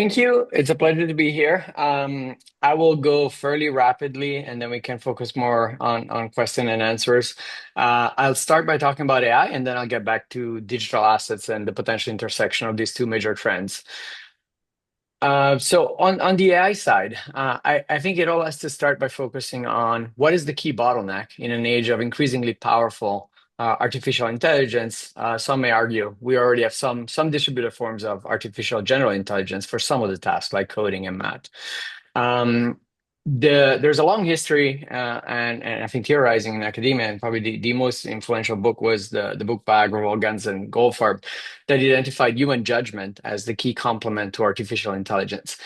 Thank you. It's a pleasure to be here. I will go fairly rapidly, and then we can focus more on question and answers. I'll start by talking about AI, and then I'll get back to digital assets and the potential intersection of these two major trends. So on the AI side, I think it all has to start by focusing on what is the key bottleneck in an age of increasingly powerful artificial intelligence. Some may argue we already have some distributed forms of artificial general intelligence for some of the tasks like coding and math. Um, there's a long history, and I think theorizing in academia, and probably the most influential book was the book by Agrawal, Ganz, and Goldfarb that identified human judgment as the key complement to artificial intelligence.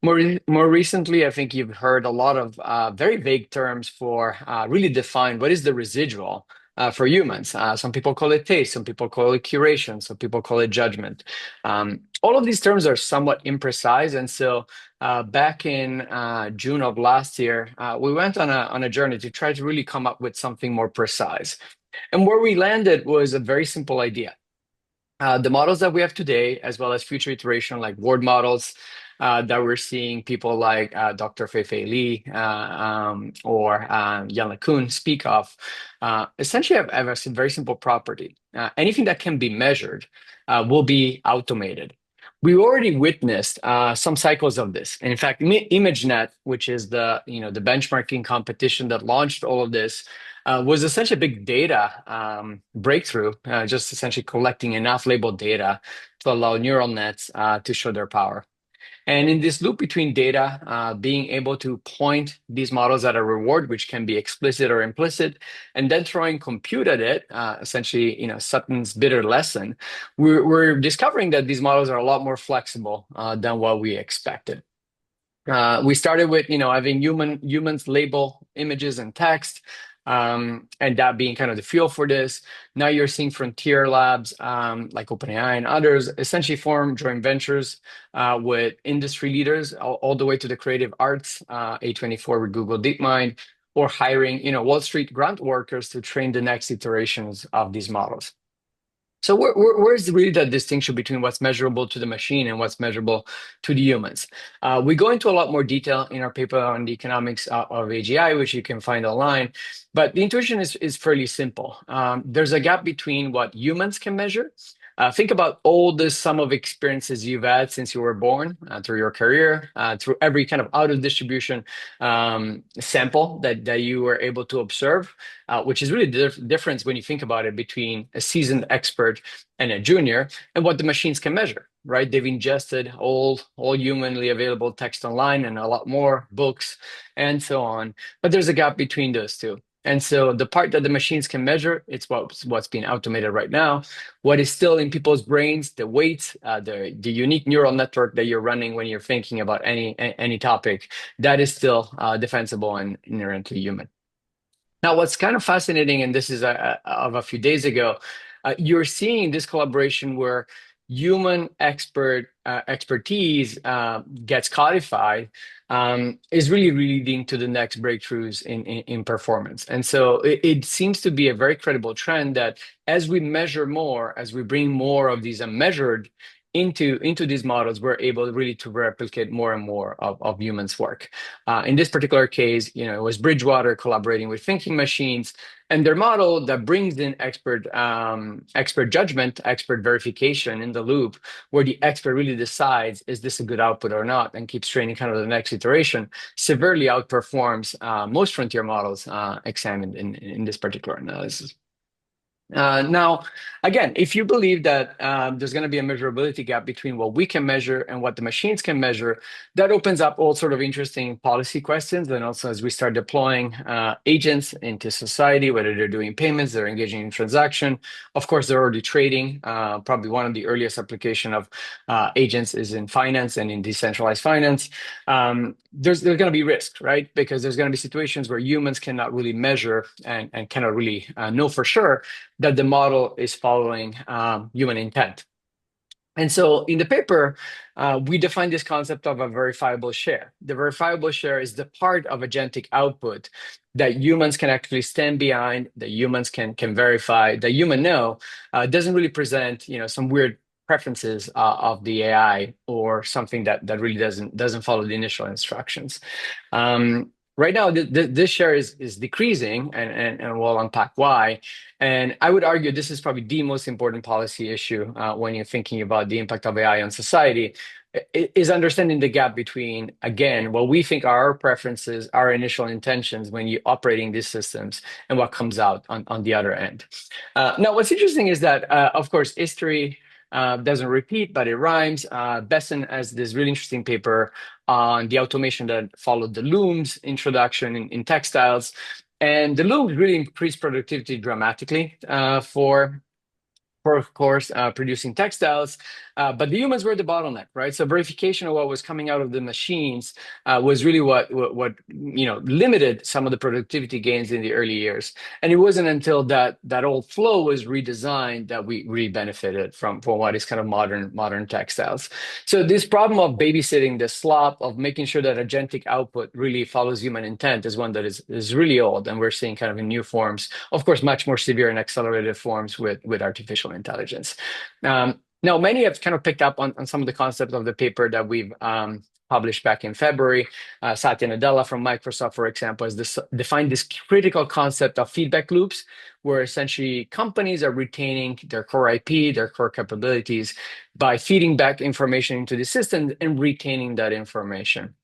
More recently, I think you've heard a lot of very vague terms for really define what is the residual for humans. Some people call it taste, some people call it curation, some people call it judgment. All of these terms are somewhat imprecise, and so back in June of last year, we went on a journey to try to really come up with something more precise. And where we landed was a very simple idea. The models that we have today, as well as future iteration like word models that we're seeing people like Dr. Fei-Fei Li or Jan LeCun speak of, essentially have a very simple property. Anything that can be measured will be automated. We already witnessed some cycles of this. And in fact, ImageNet, which is the benchmarking competition that launched all of this, was essentially a big data breakthrough, just essentially collecting enough labeled data to allow neural nets to show their power. And in this loop between data, being able to point these models at a reward, which can be explicit or implicit, and then throwing compute at it, essentially, Sutton's bitter lesson, we're discovering that these models are a lot more flexible than what we expected. We started with, having humans label images and text, and that being kind of the fuel for this. Now you're seeing frontier labs like OpenAI and others essentially form joint ventures with industry leaders all the way to the creative arts, A24 with Google DeepMind, or hiring, Wall Street grant workers to train the next iterations of these models. So where's really that distinction between what's measurable to the machine and what's measurable to the humans? We go into a lot more detail in our paper on the economics of AGI, which you can find online. But the intuition is fairly simple. There's a gap between what humans can measure. Think about all the sum of experiences you've had since you were born, through your career, through every kind of out of distribution sample that you were able to observe, which is really the difference when you think about it between a seasoned expert and a junior, and what the machines can measure, right? They've ingested all humanly available text online and a lot more books and so on. But there's a gap between those two. And so the part that the machines can measure, it's what's being automated right now. What is still in people's brains, the weight, the unique neural network that you're running when you're thinking about any topic, that is still defensible and inherently human. Now, what's kind of fascinating, and this is of a few days ago, you're seeing this collaboration where human expertise gets codified, is really leading to the next breakthroughs in performance. And so it seems to be a very credible trend that as we measure more, as we bring more of these unmeasured into these models, we're able really to replicate more and more of humans' work. In this particular case, it was Bridgewater collaborating with thinking machines, and their model that brings in expert judgment, expert verification in the loop, where the expert really decides, is this a good output or not, and keeps training kind of the next iteration, severely outperforms most frontier models examined in this particular analysis. Now, again, if you believe that there's going to be a measurability gap between what we can measure and what the machines can measure, that opens up all sort of interesting policy questions. And also, as we start deploying agents into society, whether they're doing payments, they're engaging in transaction, of course, they're already trading. Probably one of the earliest application of agents is in finance and in decentralized finance. There's going to be risk, right? Because there's going to be situations where humans cannot really measure and cannot really know for sure that the model is following human intent. And so in the paper, we define this concept of a verifiable share. The verifiable share is the part of agentic output that humans can actually stand behind, that humans can verify, that human know, doesn't really present some weird preferences of the AI, or something that really doesn't follow the initial instructions. Right now, this share is decreasing, and we'll unpack why. And I would argue this is probably the most important policy issue when you're thinking about the impact of AI on society, is understanding the gap between, again, what we think are our preferences, our initial intentions when you're operating these systems, and what comes out on the other end. Now, what's interesting is that, of course, history doesn't repeat, but it rhymes. Besson has this really interesting paper on the automation that followed the looms introduction in textiles. And the looms really increased productivity dramatically for, of course, producing textiles, but the humans were the bottleneck, right? So verification of what was coming out of the machines was really what limited some of the productivity gains in the early years. And it wasn't until that old flow was redesigned that we really benefited from what is kind of modern textiles. So this problem of babysitting the slop, of making sure that agentic output really follows human intent, is one that is really old, and we're seeing kind of in new forms, of course, much more severe and accelerated forms with artificial intelligence. Now, many have kind of picked up on some of the concepts of the paper that we've published back in February. Satya Nadella from Microsoft, for example, has defined this critical concept of feedback loops, where essentially companies are retaining their core IP, their core capabilities, by feeding back information into the system and retaining that information.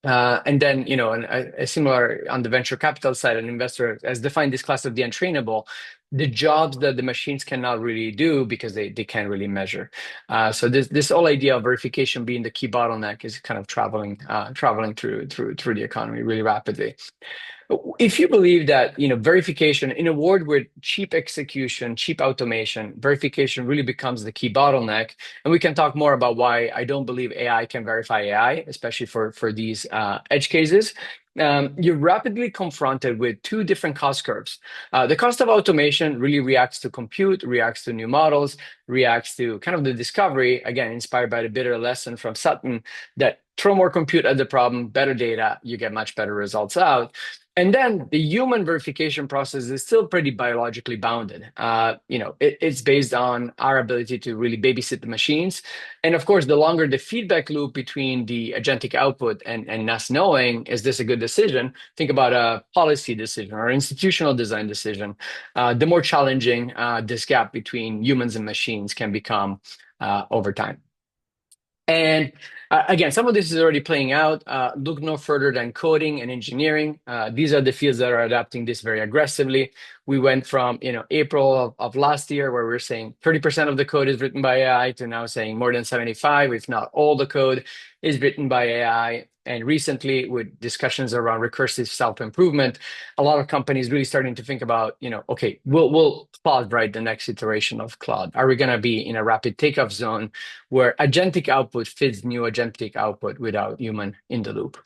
And then, a similar on the venture capital side, an investor has defined this class of the untrainable, the jobs that the machines cannot really do because they can't really measure. So this whole idea of verification being the key bottleneck is kind of traveling through the economy really rapidly. If you believe that, verification in a world with cheap execution, cheap automation, verification really becomes the key bottleneck, and we can talk more about why I don't believe AI can verify AI, especially for these edge cases. You're rapidly confronted with two different cost curves. The cost of automation really reacts to compute, reacts to new models, reacts to kind of the discovery, again, inspired by the bitter lesson from Sutton, that throw more compute at the problem, better data, you get much better results out. And then the human verification process is still pretty biologically bounded. It's based on our ability to really babysit the machines. And of course, the longer the feedback loop between the agentic output and us knowing, is this a good decision? Think about a policy decision or institutional design decision. The more challenging this gap between humans and machines can become over time. And again, some of this is already playing out. Look no further than coding and engineering. These are the fields that are adapting this very aggressively. We went from April of last year, where we were saying 30% of the code is written by AI, to now saying more than 75, if not all the code, is written by AI. And recently, with discussions around recursive self-improvement, a lot of companies really starting to think about, okay, will Claude write the next iteration of Claude? Are we going to be in a rapid takeoff zone where agentic output feeds new agentic output without human in the loop?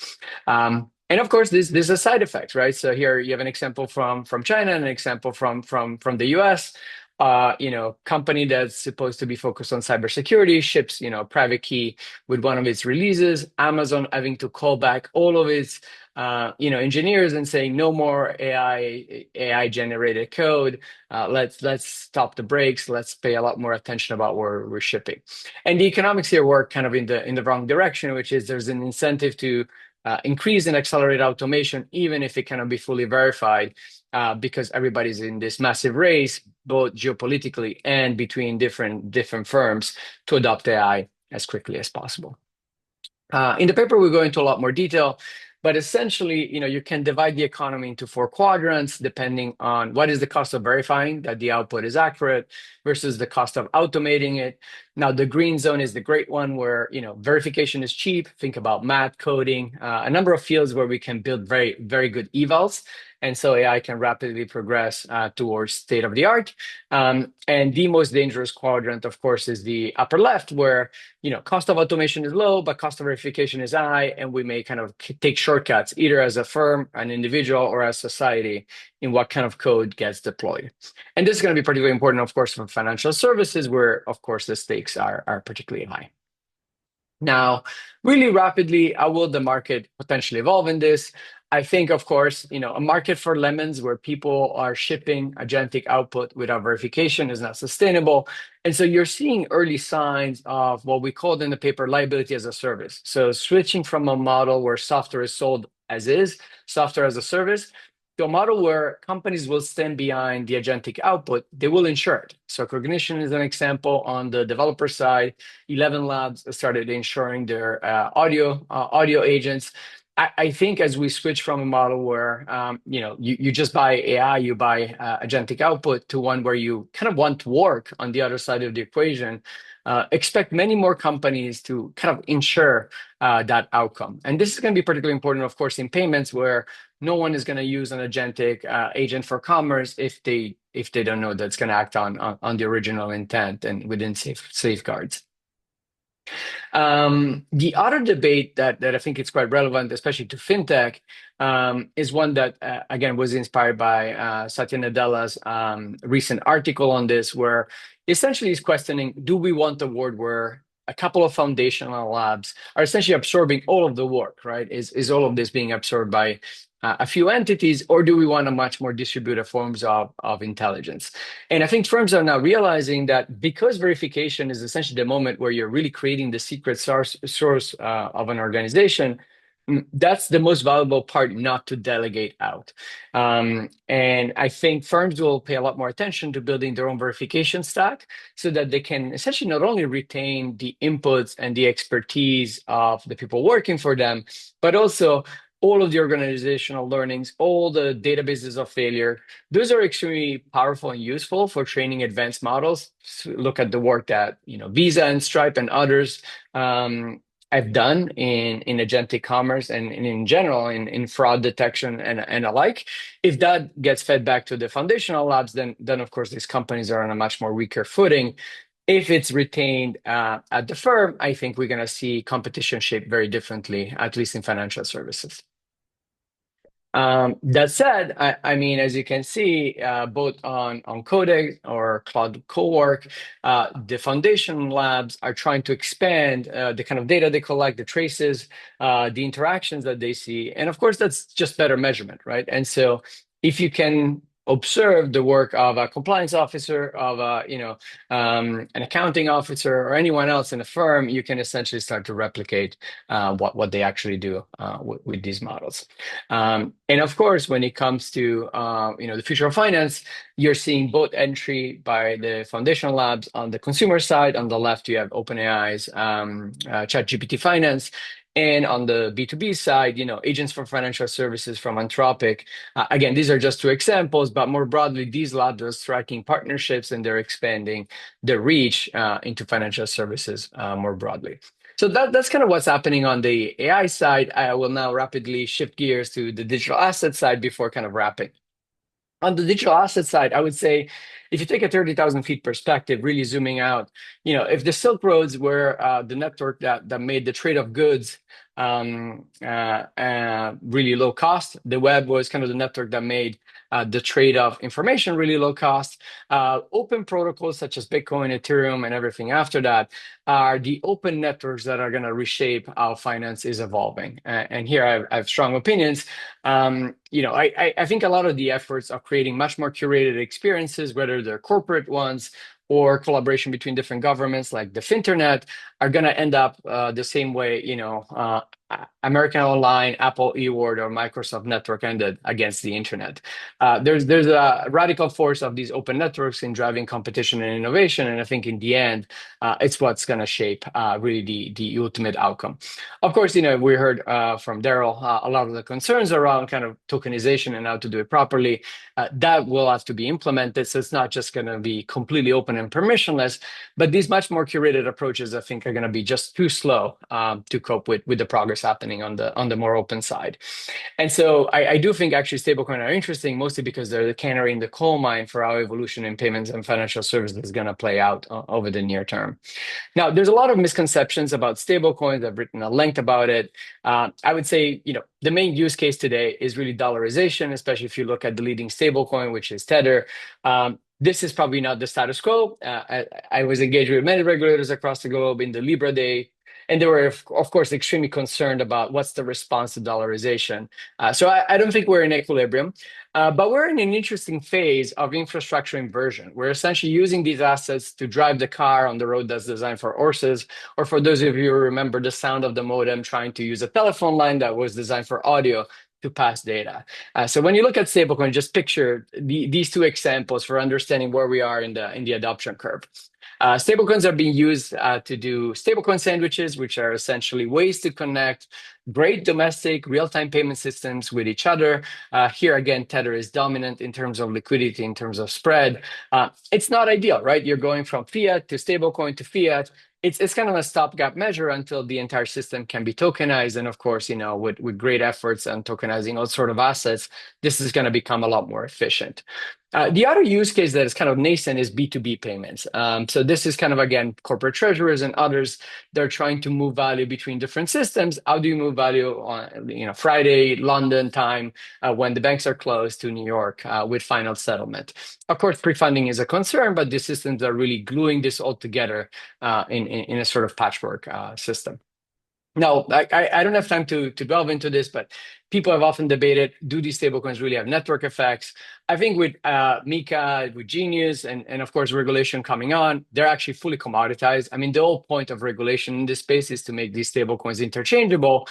And of course, this is a side effect, right? So here you have an example from China and an example from the US. Company that's supposed to be focused on cybersecurity ships, private key with one of its releases. Amazon having to call back all of its, engineers and saying no more AI generated code. Let's stop the brakes. Let's pay a lot more attention about where we're shipping. And the economics here work kind of in the wrong direction, which is there's an incentive to increase and accelerate automation, even if it cannot be fully verified. Because everybody's in this massive race, both geopolitically and between different firms, to adopt AI as quickly as possible. In the paper, we go into a lot more detail, but essentially, you can divide the economy into 4 quadrants, depending on what is the cost of verifying that the output is accurate versus the cost of automating it. Now, the green zone is the great one, where verification is cheap. Think about math, coding, a number of fields where we can build very, very good evals. And so AI can rapidly progress towards state of the art. And the most dangerous quadrant, of course, is the upper left, where cost of automation is low, but cost of verification is high, and we may kind of take shortcuts either as a firm, an individual, or as society in what kind of code gets deployed. And this is going to be particularly important, of course, for financial services, where, of course, the stakes are particularly high. Now, really rapidly, how will the market potentially evolve in this? I think, of course, a market for lemons where people are shipping agentic output without verification is not sustainable. And so you're seeing early signs of what we called in the paper liability as a service. So switching from a model where software is sold as is, software as a service, to a model where companies will stand behind the agentic output, they will insure it. So Cognition is an example on the developer side. 11 Labs started insuring their audio agents. I think as we switch from a model where you just buy AI, you buy agentic output to one where you kind of want to work on the other side of the equation, expect many more companies to kind of ensure that outcome. And this is going to be particularly important, of course, in payments where no one is going to use an agentic agent for commerce if they don't know that's going to act on the original intent and within safeguards. The other debate that I think is quite relevant, especially to fintech, is one that, again, was inspired by Satya Nadella's recent article on this, where essentially he's questioning, do we want a world where a couple of foundational labs are essentially absorbing all of the work, right? Is all of this being absorbed by a few entities, or do we want a much more distributed forms of intelligence? And I think firms are now realizing that because verification is essentially the moment where you're really creating the secret source of an organization, that's the most valuable part not to delegate out. And I think firms will pay a lot more attention to building their own verification stack so that they can essentially not only retain the inputs and the expertise of the people working for them, but also all of the organizational learnings, all the databases of failure. Those are extremely powerful and useful for training advanced models. So look at the work that Visa and Stripe and others have done in agentic commerce and in general in fraud detection and alike. If that gets fed back to the foundational labs, then of course these companies are on a much more weaker footing. If it's retained at the firm, I think we're going to see competition shaped very differently, at least in financial services. That said, I mean, as you can see, both on Codex or Cloud Cowork, the foundation labs are trying to expand the kind of data they collect, the traces, the interactions that they see. And of course, that's just better measurement, right? And so if you can observe the work of a compliance officer, of an accounting officer, or anyone else in a firm, you can essentially start to replicate what they actually do with these models. And of course, when it comes to the future of finance, you're seeing both entry by the foundational labs on the consumer side. On the left, you have OpenAI's ChatGPT Finance. And on the B2B side, agents for financial services from Anthropic. Again, these are just two examples, but more broadly, these labs are striking partnerships and they're expanding their reach into financial services more broadly. So that's kind of what's happening on the AI side. I will now rapidly shift gears to the digital asset side before kind of wrapping. On the digital asset side, I would say if you take a 30,000 feet perspective, really zooming out, if the Silk Roads were the network that made the trade of goods really low cost, the web was kind of the network that made the trade of information really low cost. Open protocols such as Bitcoin, Ethereum, and everything after that are the open networks that are going to reshape how finance is evolving. And here I have strong opinions. I think a lot of the efforts of creating much more curated experiences, whether they're corporate ones or collaboration between different governments like the FinTernet, are going to end up the same way, American Online, Apple eWord, or Microsoft Network ended against the internet. There's a radical force of these open networks in driving competition and innovation, and I think in the end, it's what's going to shape really the ultimate outcome. Of course, we heard from Daryl a lot of the concerns around kind of tokenization and how to do it properly. That will have to be implemented, so it's not just going to be completely open and permissionless, but these much more curated approaches, I think, are going to be just too slow to cope with the progress happening on the more open side. And so I do think actually stablecoin are interesting, mostly because they're the canary in the coal mine for how evolution in payments and financial services is going to play out over the near term. Now, there's a lot of misconceptions about stablecoins. I've written a length about it. I would say, the main use case today is really dollarization, especially if you look at the leading stablecoin, which is Tether. This is probably not the status quo. I was engaged with many regulators across the globe in the Libra Day And they were, of course, extremely concerned about what's the response to dollarization. So I don't think we're in equilibrium. But we're in an interesting phase of infrastructure inversion. We're essentially using these assets to drive the car on the road that's designed for horses, or for those of you who remember the sound of the modem trying to use a telephone line that was designed for audio to pass data. So when you look at stablecoin, just picture these two examples for understanding where we are in the adoption curve. Stablecoins are being used to do stablecoin sandwiches, which are essentially ways to connect great domestic real-time payment systems with each other. Here again, Tether is dominant in terms of liquidity, in terms of spread. It's not ideal, right? You're going from fiat to stablecoin to fiat. It's kind of a stopgap measure until the entire system can be tokenized. And of course, with great efforts on tokenizing all sort of assets, this is going to become a lot more efficient. The other use case that is kind of nascent is B2B payments. So this is kind of, again, corporate treasurers and others. They're trying to move value between different systems. How do you move value on Friday, London time, when the banks are closed, to New York with final settlement? Of course, pre-funding is a concern, but the systems are really gluing this all together in a sort of patchwork system. Now, I don't have time to delve into this, but people have often debated, do these stablecoins really have network effects? I think with MiCA, with Genius, and of course regulation coming on, they're actually fully commoditized. I mean, the whole point of regulation in this space is to make these stablecoins interchangeable,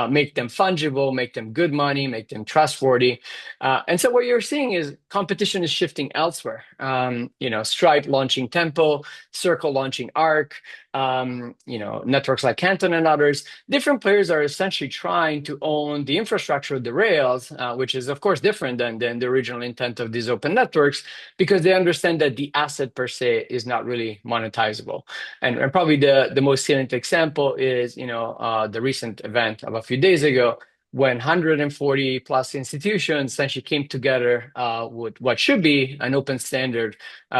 make them fungible, make them good money, make them trustworthy. And so what you're seeing is competition is shifting elsewhere. Stripe launching Tempo, Circle launching Arc, networks like Canton and others. Different players are essentially trying to own the infrastructure of the rails, which is, of course, different than the original intent of these open networks, because they understand that the asset per se is not really monetizable. And probably the most salient example is, the recent event of a few days ago, when 140 plus institutions essentially came together with what should be an open standard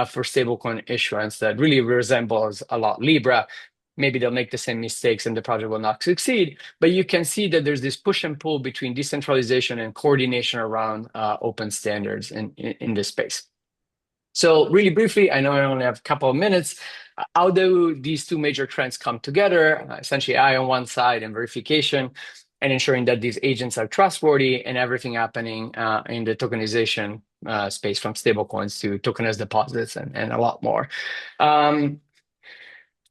for stablecoin issuance that really resembles a lot Libra. Maybe they'll make the same mistakes and the project will not succeed. But you can see that there's this push and pull between decentralization and coordination around open standards in this space. So really briefly, I know I only have a couple of minutes. How do these two major trends come together? Essentially, AI on one side and verification, and ensuring that these agents are trustworthy, and everything happening in the tokenization space, from stablecoins to tokenized deposits and a lot more.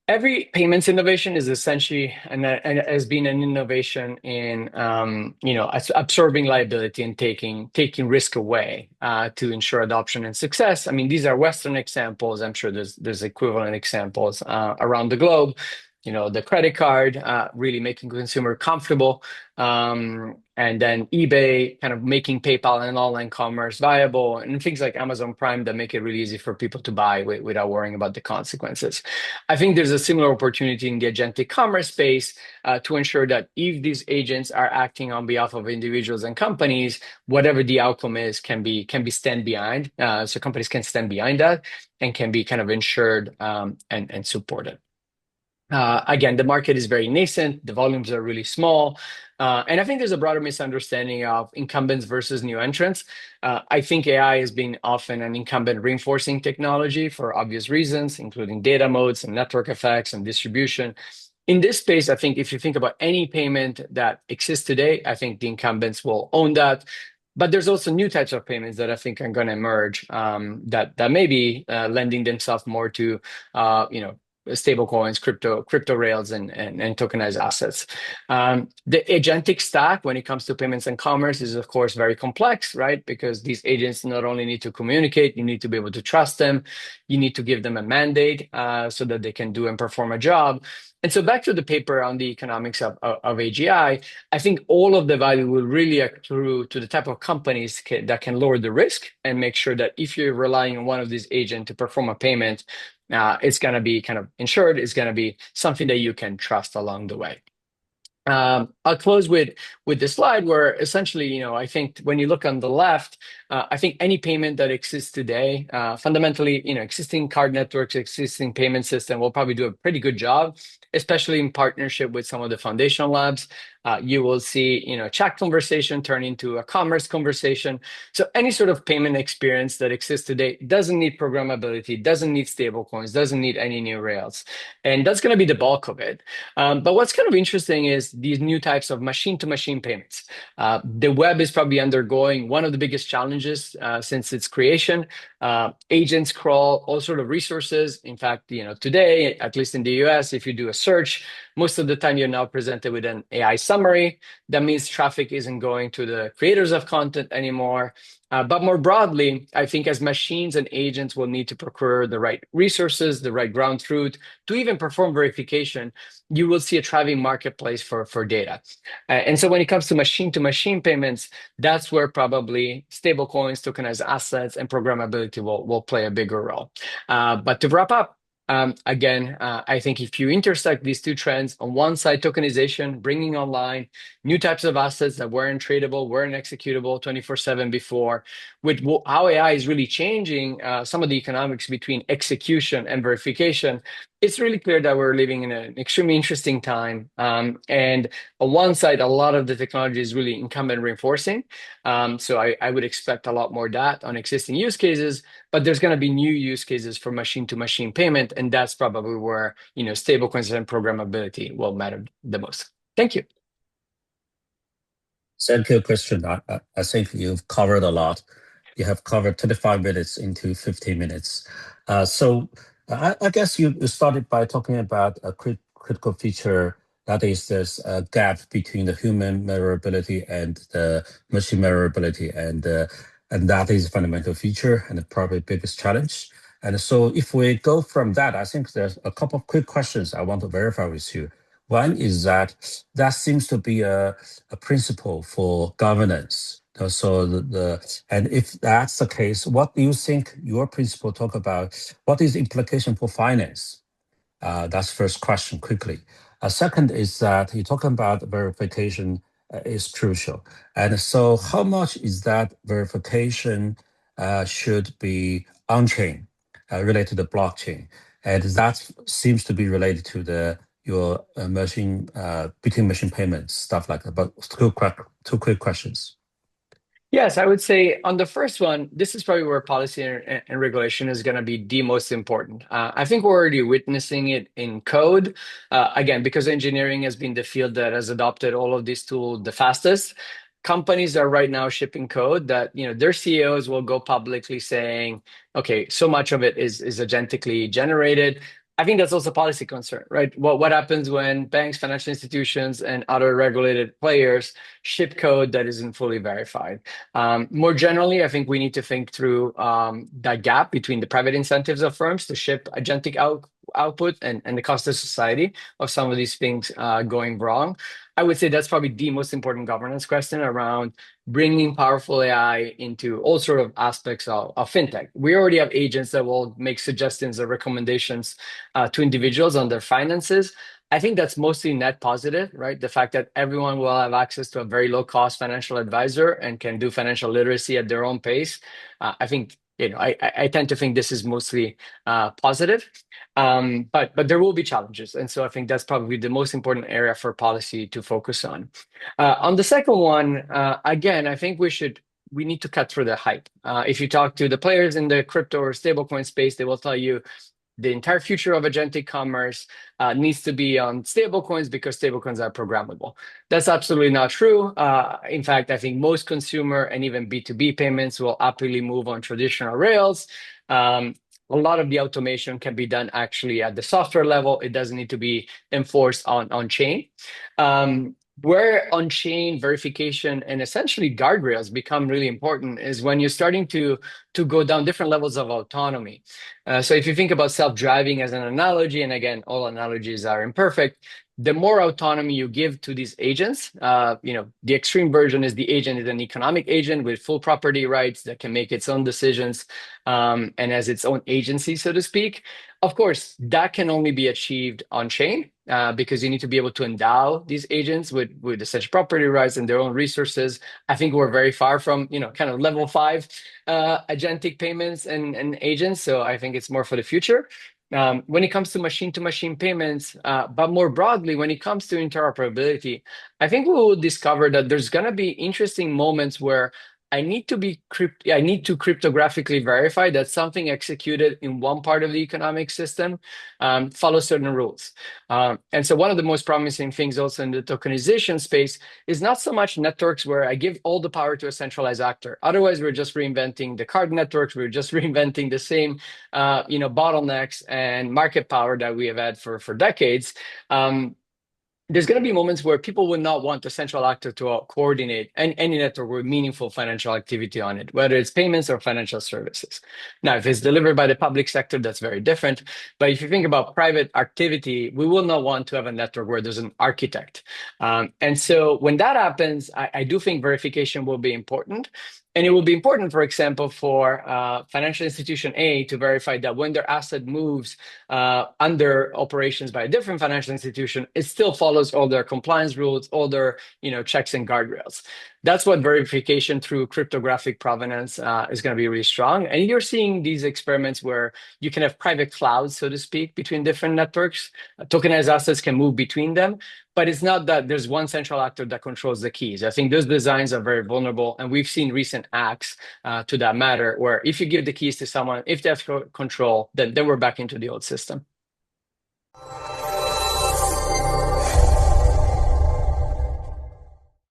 Every payments innovation is essentially and has been an innovation in absorbing liability and taking risk away to ensure adoption and success. I mean, these are Western examples. I'm sure there's equivalent examples around the globe. The credit card really making consumer comfortable, and then eBay kind of making PayPal and online commerce viable, and things like Amazon Prime that make it really easy for people to buy without worrying about the consequences. I think there's a similar opportunity in the agentic commerce space to ensure that if these agents are acting on behalf of individuals and companies, whatever the outcome is can be stand behind. So companies can stand behind that and can be kind of insured and supported. Again, the market is very nascent. The volumes are really small. And I think there's a broader misunderstanding of incumbents versus new entrants. I think AI has been often an incumbent reinforcing technology for obvious reasons, including data modes and network effects and distribution. In this space, I think if you think about any payment that exists today, I think the incumbents will own that. But there's also new types of payments that I think are going to emerge that may be lending themselves more to, stable coins, crypto rails, and tokenized assets. The agentic stack, when it comes to payments and commerce, is of course very complex, right? Because these agents not only need to communicate, you need to be able to trust them, you need to give them a mandate so that they can do and perform a job. And so back to the paper on the economics of AGI, I think all of the value will really accrue to the type of companies that can lower the risk and make sure that if you're relying on one of these agents to perform a payment, it's going to be kind of insured. It's going to be something that you can trust along the way. I'll close with this slide where essentially, I think when you look on the left, I think any payment that exists today, fundamentally, existing card networks, existing payment system will probably do a pretty good job, especially in partnership with some of the foundational labs. You will see, chat conversation turn into a commerce conversation. So any sort of payment experience that exists today doesn't need programmability, doesn't need stablecoins, doesn't need any new rails. And that's going to be the bulk of it. But what's kind of interesting is these new types of machine-to-machine payments. The web is probably undergoing one of the biggest challenges since its creation. Agents crawl all sort of resources. In fact, today, at least in the US, if you do a search, most of the time you're now presented with an AI summary. That means traffic isn't going to the creators of content anymore. But more broadly, I think as machines and agents will need to procure the right resources, the right ground truth to even perform verification, you will see a thriving marketplace for data. And so when it comes to machine payments, that's where probably stablecoins, tokenized assets, and programmability will play a bigger role. But to wrap up, again, I think if you intersect these two trends, on one side, tokenization, bringing online new types of assets that weren't tradable, weren't executable 24/7 before, with how AI is really changing some of the economics between execution and verification, it's really clear that we're living in an extremely interesting time. And on one side, a lot of the technology is really incumbent reinforcing. So I would expect a lot more of that on existing use cases, but there's going to be new use cases for machine-to-machine payment, and that's probably where stablecoins and programmability will matter the most. Thank you. Thank you, Christian. I think you've covered a lot. You have covered 25 minutes into 15 minutes. So I guess you started by talking about a critical feature, that is this gap between the human measurability and the machine measurability, and that is a fundamental feature and probably the biggest challenge. And so if we go from that, I think there's a couple of quick questions I want to verify with you. One is that seems to be a principle for governance. So and if that's the case, what do you think your principle talk about? What is the implication for finance? That's first question quickly. Second is that you're talking about verification is crucial. And so how much is that verification should be on-chain, related to the blockchain? And that seems to be related to your machine, between machine payments, stuff like that. But two quick questions. Yes, I would say on the first one, this is probably where policy and regulation is going to be the most important. I think we're already witnessing it in code. Again, because engineering has been the field that has adopted all of these tools the fastest. Companies are right now shipping code that their CEOs will go publicly saying, "Okay, so much of it is agentically generated." I think that's also a policy concern, right? What happens when banks, financial institutions, and other regulated players ship code that isn't fully verified? More generally, I think we need to think through that gap between the private incentives of firms to ship agentic output and the cost to society of some of these things going wrong. I would say that's probably the most important governance question around bringing powerful AI into all sort of aspects of FinTech. We already have agents that will make suggestions or recommendations to individuals on their finances. I think that's mostly net positive, right? The fact that everyone will have access to a very low cost financial advisor and can do financial literacy at their own pace. I think, I tend to think this is mostly positive. But there will be challenges. And so I think that's probably the most important area for policy to focus on. On the second one, again, I think we need to cut through the hype. If you talk to the players in the crypto or stablecoin space, they will tell you the entire future of agentic commerce needs to be on stablecoins because stablecoins are programmable. That's absolutely not true. In fact, I think most consumer and even B2B payments will happily move on traditional rails. A lot of the automation can be done actually at the software level. It doesn't need to be enforced on chain. Where on-chain verification and essentially guardrails become really important is when you're starting to go down different levels of autonomy. So if you think about self-driving as an analogy, and again, all analogies are imperfect, the more autonomy you give to these agents, the extreme version is the agent is an economic agent with full property rights that can make its own decisions and has its own agency, so to speak. Of course, that can only be achieved on chain because you need to be able to endow these agents with such property rights and their own resources. I think we're very far from, kind of level 5 agentic payments and agents. So I think it's more for the future. when it comes to machine payments, but more broadly, when it comes to interoperability, I think we will discover that there's going to be interesting moments where I need to cryptographically verify that something executed in one part of the economic system follows certain rules. And so one of the most promising things also in the tokenization space is not so much networks where I give all the power to a centralized actor. Otherwise, we're just reinventing the card networks. We're just reinventing the same bottlenecks and market power that we have had for decades. There's going to be moments where people will not want a central actor to coordinate any network with meaningful financial activity on it, whether it's payments or financial services. Now, if it's delivered by the public sector, that's very different. But if you think about private activity, we will not want to have a network where there's an architect. And so when that happens, I do think verification will be important. And it will be important, for example, for financial institution A to verify that when their asset moves under operations by a different financial institution, it still follows all their compliance rules, all their checks and guardrails. That's what verification through cryptographic provenance is going to be really strong. And you're seeing these experiments where you can have private clouds, so to speak, between different networks. Tokenized assets can move between them. But it's not that there's one central actor that controls the keys. I think those designs are very vulnerable. And we've seen recent acts to that matter, where if you give the keys to someone, if they have control, then we're back into the old system.